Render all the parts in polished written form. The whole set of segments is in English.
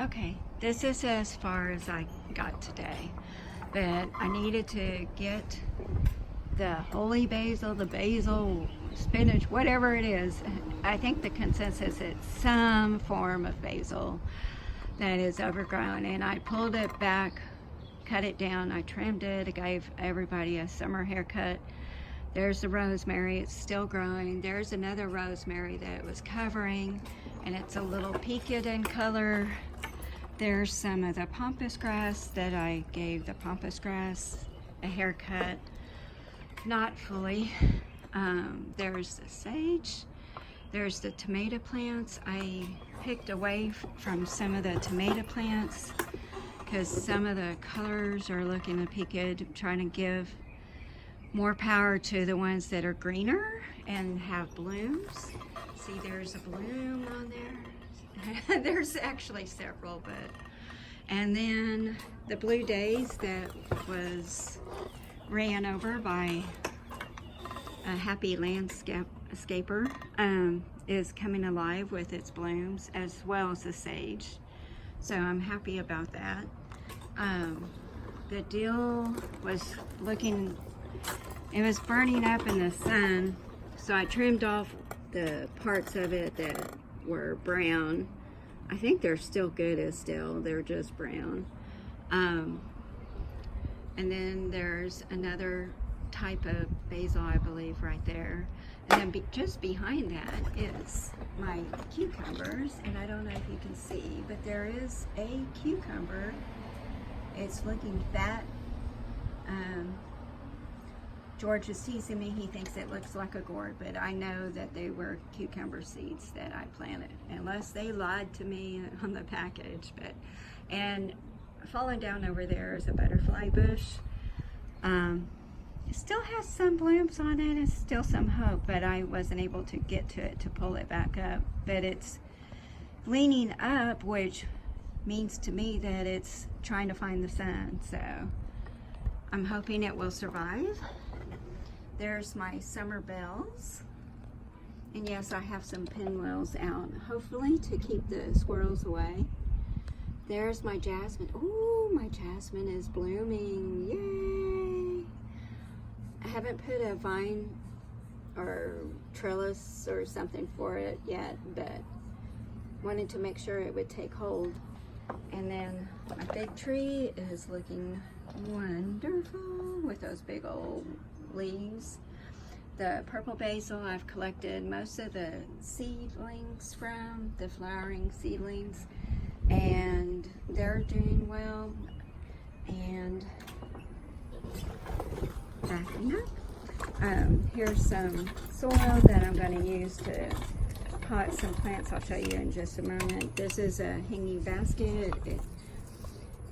Okay, this is as far as I got today. But I needed to get the holy basil, the basil, spinach, whatever it is. I think the consensus is some form of basil that is overgrown. And I pulled it back, cut it down, I trimmed it, I gave everybody a summer haircut. There's the rosemary, it's still growing. There's another rosemary that was covering, and it's a little peaked in color. There's some of the pampas grass that I gave the pampas grass a haircut, not fully. There's the sage. There's the tomato plants. I picked away from some of the tomato plants because some of the colors are looking peaked, trying to give more power to the ones that are greener and have blooms. See, there's a bloom on there. There's actually several, and then the blue days that was ran over by a happy landscaper is coming alive with its blooms, as well as the sage. So I'm happy about that. The dill was looking, it was burning up in the sun, so I trimmed off the parts of it that were brown. I think they're still good as dill, they're just brown. And then there's another type of basil, I believe, right there. And then just behind that is my cucumbers, and I don't know if you can see, but there is a cucumber. It's looking fat. George is teasing me, he thinks it looks like a gourd, but I know that they were cucumber seeds that I planted, unless they lied to me on the package. And falling down over there is a butterfly bush. It still has some blooms on it, it's still some hope, but I wasn't able to get to it to pull it back up. But it's leaning up, which means to me that it's trying to find the sun, so I'm hoping it will survive. There's my summer bells, and yes, I have some pinwheels out, hopefully to keep the squirrels away. There's my jasmine. Ooh, my jasmine is blooming, yay! I haven't put a vine or trellis or something for it yet, but wanted to make sure it would take hold. And then my big tree is looking wonderful with those big old leaves. The purple basil, I've collected most of the seedlings from, the flowering seedlings, and they're doing well. And backing up, here's some soil that I'm going to use to pot some plants. I'll show you in just a moment. This is a hanging basket.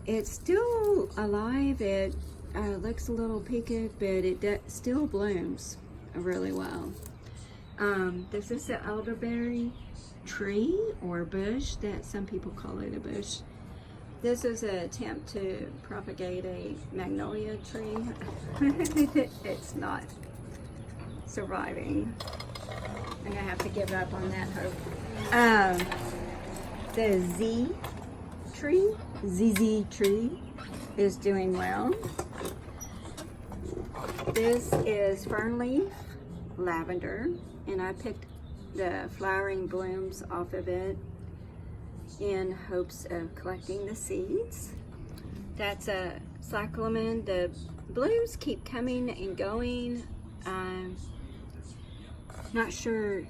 It's still alive. It looks a little peaked, but it still blooms really well. This is the elderberry tree or bush, that some people call it a bush. This is an attempt to propagate a magnolia tree. It's not surviving. I'm gonna have to give up on that hope. The ZZ tree is doing well. This is fern leaf lavender, and I picked the flowering blooms off of it in hopes of collecting the seeds. That's a cyclamen. The blooms keep coming and going. Not sure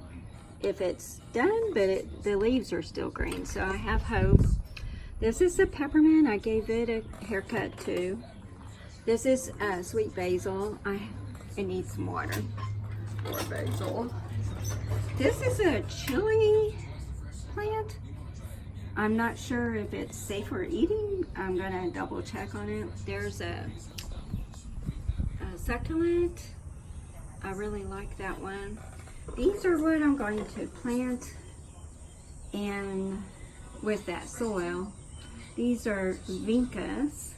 if it's done, but the leaves are still green, so I have hope. This is the peppermint. I gave it a haircut too. This is sweet basil. It needs some water for basil. This is a chili plant. I'm not sure if it's safe for eating. I'm gonna double check on it. There's a succulent. I really like that one. These are what I'm going to plant in with that soil. These are vincas,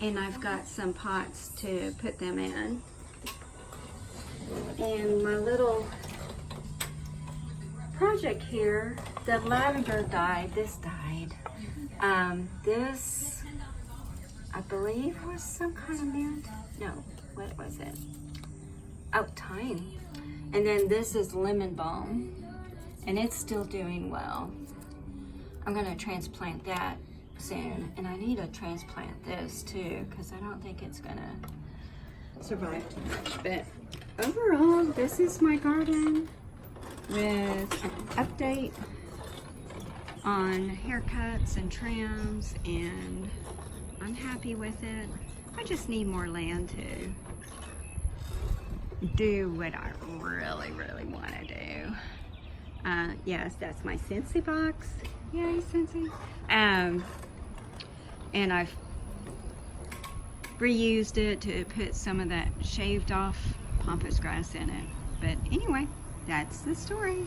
and I've got some pots to put them in. And my little project here, the lavender died. This died. This, I believe, was some kind of mint. No, what was it? Oh, thyme. And then this is lemon balm, and it's still doing well. I'm gonna transplant that soon, and I need to transplant this too, because I don't think it's gonna survive too much. But overall, this is my garden with an update on haircuts and trims, and I'm happy with it. I just need more land to do what I really, really want to do. Yes, that's my Scentsy box. Yay, Scentsy. And I've reused it to put some of that shaved off pampas grass in it. But anyway, that's the story.